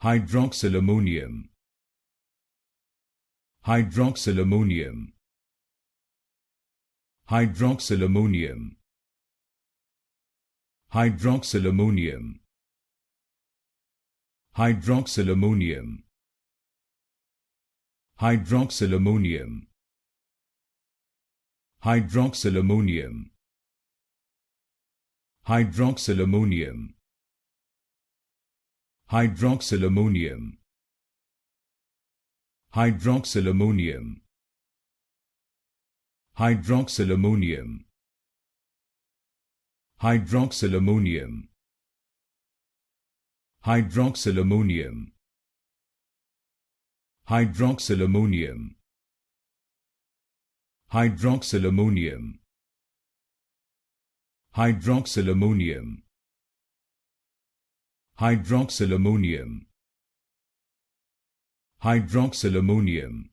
Hydroxylammonium. Hydroxylammonium. Hydroxylammonium. Hydroxylammonium. Hydroxylammonium. Hydroxylammonium. Hydroxylammonium. Hydroxylammonium. Hydroxylammonium. Hydroxylammonium. Hydroxylammonium. Hydroxylammonium. Hydroxylammonium. Hydroxylammonium. Hydroxylammonium. Hydroxylammonium. Hydroxylammonium. Hydroxylammonium.